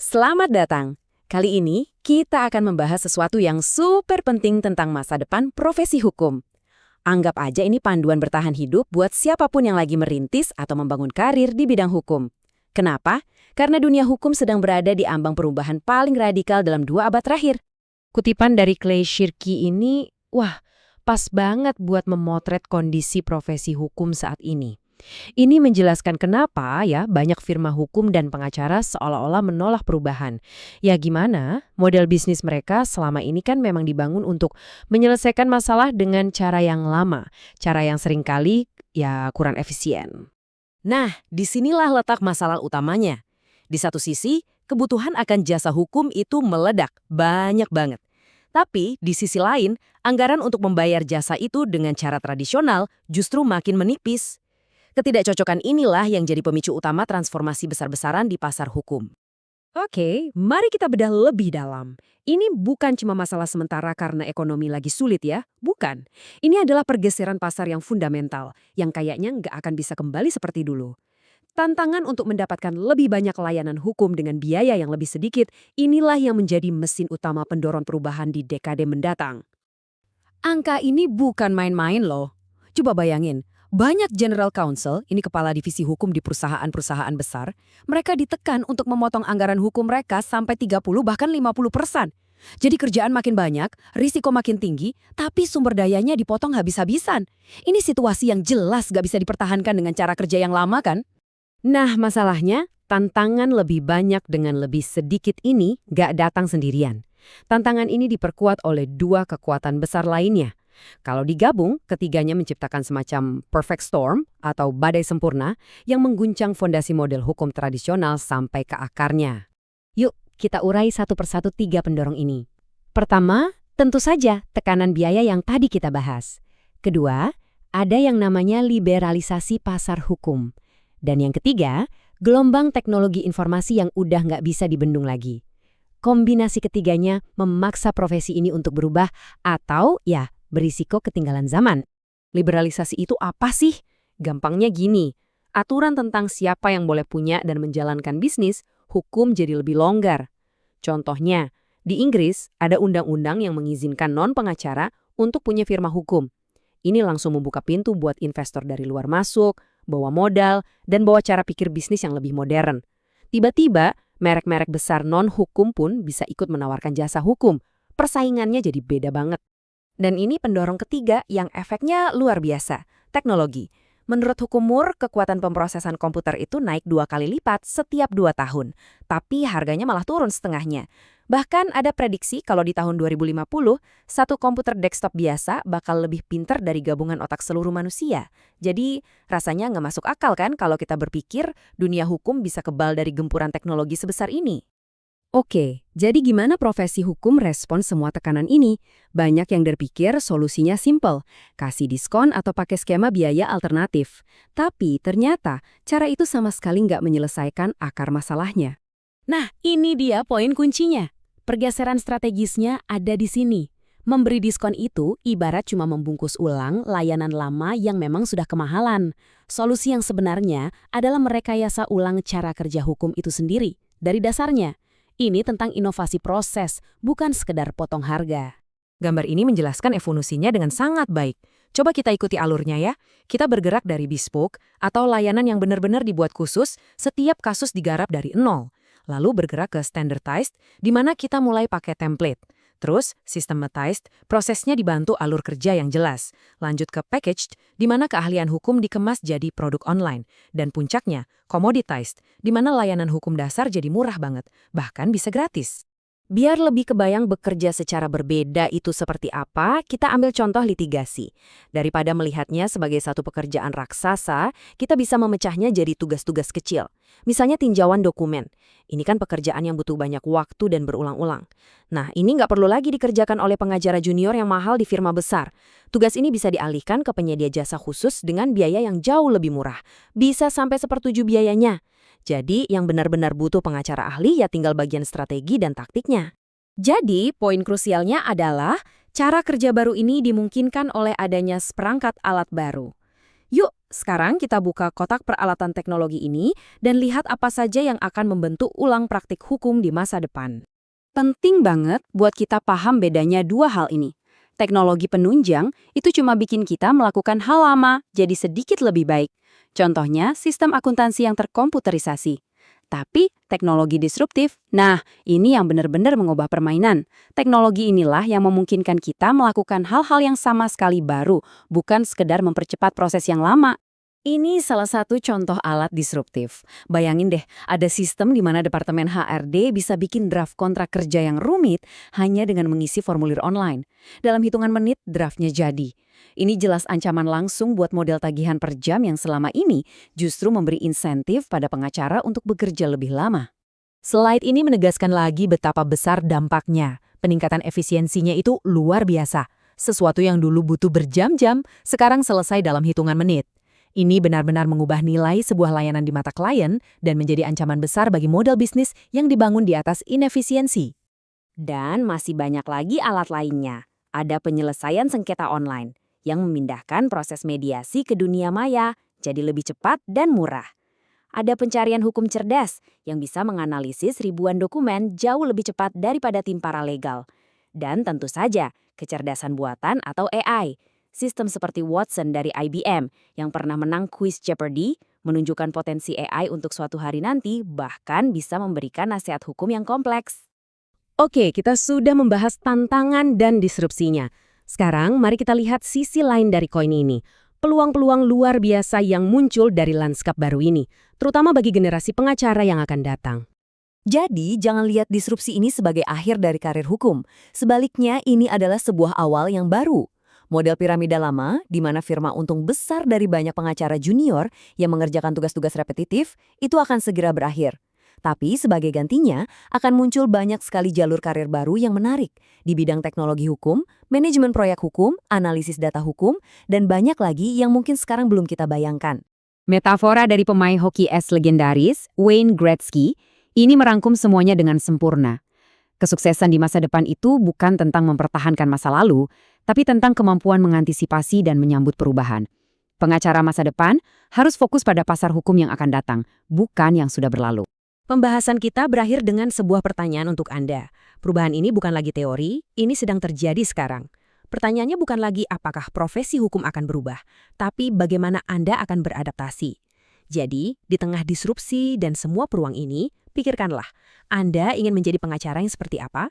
Selamat datang. Kali ini kita akan membahas sesuatu yang super penting tentang masa depan profesi hukum. Anggap aja ini panduan bertahan hidup buat siapapun yang lagi merintis atau membangun karir di bidang hukum. Kenapa? Karena dunia hukum sedang berada di ambang perubahan paling radikal dalam 2 abad terakhir. Kutipan dari Clay Shirky ini, wah, pas banget buat memotret kondisi profesi hukum saat ini. Ini menjelaskan kenapa ya banyak firma hukum dan pengacara seolah-olah menolak perubahan. Ya gimana, model bisnis mereka selama ini kan memang dibangun untuk menyelesaikan masalah dengan cara yang lama, cara yang seringkali ya kurang efisien. Nah, disinilah letak masalah utamanya. Di satu sisi, kebutuhan akan jasa hukum itu meledak, banyak banget. Tapi di sisi lain, anggaran untuk membayar jasa itu dengan cara tradisional justru makin menipis. Ketidakcocokan inilah yang jadi pemicu utama transformasi besar-besaran di pasar hukum. Oke, mari kita bedah lebih dalam. Ini bukan cuma masalah sementara karena ekonomi lagi sulit ya, bukan. Ini adalah pergeseran pasar yang fundamental, yang kayaknya nggak akan bisa kembali seperti dulu. Tantangan untuk mendapatkan lebih banyak layanan hukum dengan biaya yang lebih sedikit, inilah yang menjadi mesin utama pendorong perubahan di dekade mendatang. Angka ini bukan main-main loh. Coba bayangin. Banyak general counsel, ini kepala divisi hukum di perusahaan-perusahaan besar, mereka ditekan untuk memotong anggaran hukum mereka sampai 30 bahkan 50%. Jadi kerjaan makin banyak, risiko makin tinggi, tapi sumber dayanya dipotong habis-habisan. Ini situasi yang jelas gak bisa dipertahankan dengan cara kerja yang lama kan? Nah masalahnya, tantangan lebih banyak dengan lebih sedikit ini gak datang sendirian. Tantangan ini diperkuat oleh 2 kekuatan besar lainnya. Kalau digabung, ketiganya menciptakan semacam perfect storm atau badai sempurna yang mengguncang fondasi model hukum tradisional sampai ke akarnya. Yuk, kita urai satu persatu 3 pendorong ini. Pertama, tentu saja tekanan biaya yang tadi kita bahas. Kedua, ada yang namanya liberalisasi pasar hukum. Dan yang ketiga, gelombang teknologi informasi yang udah nggak bisa dibendung lagi. Kombinasi ketiganya memaksa profesi ini untuk berubah atau ya, berisiko ketinggalan zaman. Liberalisasi itu apa sih? Gampangnya gini, aturan tentang siapa yang boleh punya dan menjalankan bisnis, hukum jadi lebih longgar. Contohnya, di Inggris ada undang-undang yang mengizinkan non-pengacara untuk punya firma hukum. Ini langsung membuka pintu buat investor dari luar masuk, bawa modal, dan bawa cara pikir bisnis yang lebih modern. Tiba-tiba, merek-merek besar non-hukum pun bisa ikut menawarkan jasa hukum. Persaingannya jadi beda banget. Dan ini pendorong ketiga yang efeknya luar biasa, teknologi. Menurut Hukum Moore, kekuatan pemrosesan komputer itu naik 2 kali lipat setiap 2 tahun, tapi harganya malah turun setengahnya. Bahkan ada prediksi kalau di tahun 2050, satu komputer desktop biasa bakal lebih pinter dari gabungan otak seluruh manusia. Jadi rasanya nggak masuk akal kan kalau kita berpikir dunia hukum bisa kebal dari gempuran teknologi sebesar ini. Oke, jadi gimana profesi hukum respon semua tekanan ini? Banyak yang berpikir solusinya simpel, kasih diskon atau pakai skema biaya alternatif. Tapi ternyata cara itu sama sekali nggak menyelesaikan akar masalahnya. Nah, ini dia poin kuncinya. Pergeseran strategisnya ada di sini. Memberi diskon itu ibarat cuma membungkus ulang layanan lama yang memang sudah kemahalan. Solusi yang sebenarnya adalah merekayasa ulang cara kerja hukum itu sendiri, dari dasarnya. Ini tentang inovasi proses, bukan sekedar potong harga. Gambar ini menjelaskan evolusinya dengan sangat baik. Coba kita ikuti alurnya ya. Kita bergerak dari bespoke atau layanan yang benar-benar dibuat khusus, setiap kasus digarap dari nol. Lalu bergerak ke standardized, di mana kita mulai pakai template. Terus, systematized, prosesnya dibantu alur kerja yang jelas. Lanjut ke packaged, di mana keahlian hukum dikemas jadi produk online. Dan puncaknya, commoditized, di mana layanan hukum dasar jadi murah banget, bahkan bisa gratis. Biar lebih kebayang bekerja secara berbeda itu seperti apa, kita ambil contoh litigasi. Daripada melihatnya sebagai satu pekerjaan raksasa, kita bisa memecahnya jadi tugas-tugas kecil. Misalnya tinjauan dokumen. Ini kan pekerjaan yang butuh banyak waktu dan berulang-ulang. Nah, ini nggak perlu lagi dikerjakan oleh pengacara junior yang mahal di firma besar. Tugas ini bisa dialihkan ke penyedia jasa khusus dengan biaya yang jauh lebih murah. Bisa sampai 1/7 biayanya. Jadi, yang benar-benar butuh pengacara ahli ya tinggal bagian strategi dan taktiknya. Jadi, poin krusialnya adalah cara kerja baru ini dimungkinkan oleh adanya seperangkat alat baru. Yuk, Sekarang kita buka kotak peralatan teknologi ini dan lihat apa saja yang akan membentuk ulang praktik hukum di masa depan. Penting banget buat kita paham bedanya dua hal ini. Teknologi penunjang itu cuma bikin kita melakukan hal lama jadi sedikit lebih baik. Contohnya, sistem akuntansi yang terkomputerisasi. Tapi teknologi disruptif, nah ini yang benar-benar mengubah permainan. Teknologi inilah yang memungkinkan kita melakukan hal-hal yang sama sekali baru, bukan sekedar mempercepat proses yang lama. Ini salah satu contoh alat disruptif. Bayangin deh, ada sistem di mana Departemen HRD bisa bikin draft kontrak kerja yang rumit hanya dengan mengisi formulir online. Dalam hitungan menit, draftnya jadi. Ini jelas ancaman langsung buat model tagihan per jam yang selama ini justru memberi insentif pada pengacara untuk bekerja lebih lama. Slide ini menegaskan lagi betapa besar dampaknya. Peningkatan efisiensinya itu luar biasa. Sesuatu yang dulu butuh berjam-jam, sekarang selesai dalam hitungan menit. Ini benar-benar mengubah nilai sebuah layanan di mata klien dan menjadi ancaman besar bagi model bisnis yang dibangun di atas inefisiensi. Dan masih banyak lagi alat lainnya. Ada penyelesaian sengketa online yang memindahkan proses mediasi ke dunia maya jadi lebih cepat dan murah. Ada pencarian hukum cerdas yang bisa menganalisis ribuan dokumen jauh lebih cepat daripada tim paralegal. Dan tentu saja, kecerdasan buatan atau AI. Sistem seperti Watson dari IBM yang pernah menang kuis Jeopardy menunjukkan potensi AI untuk suatu hari nanti bahkan bisa memberikan nasihat hukum yang kompleks. Oke, kita sudah membahas tantangan dan disrupsinya. Sekarang mari kita lihat sisi lain dari koin ini. Peluang-peluang luar biasa yang muncul dari lanskap baru ini, terutama bagi generasi pengacara yang akan datang. Jadi, jangan lihat disrupsi ini sebagai akhir dari karir hukum. Sebaliknya, ini adalah sebuah awal yang baru. Model piramida lama, di mana firma untung besar dari banyak pengacara junior yang mengerjakan tugas-tugas repetitif, itu akan segera berakhir. Tapi sebagai gantinya, akan muncul banyak sekali jalur karir baru yang menarik di bidang teknologi hukum, manajemen proyek hukum, analisis data hukum, dan banyak lagi yang mungkin sekarang belum kita bayangkan. Metafora dari pemain hoki es legendaris, Wayne Gretzky, ini merangkum semuanya dengan sempurna. Kesuksesan di masa depan itu bukan tentang mempertahankan masa lalu, tapi tentang kemampuan mengantisipasi dan menyambut perubahan. Pengacara masa depan harus fokus pada pasar hukum yang akan datang, bukan yang sudah berlalu. Pembahasan kita berakhir dengan sebuah pertanyaan untuk Anda. Perubahan ini bukan lagi teori, ini sedang terjadi sekarang. Pertanyaannya bukan lagi apakah profesi hukum akan berubah, tapi bagaimana Anda akan beradaptasi. Jadi, di tengah disrupsi dan semua peluang ini, pikirkanlah, Anda ingin menjadi pengacara yang seperti apa?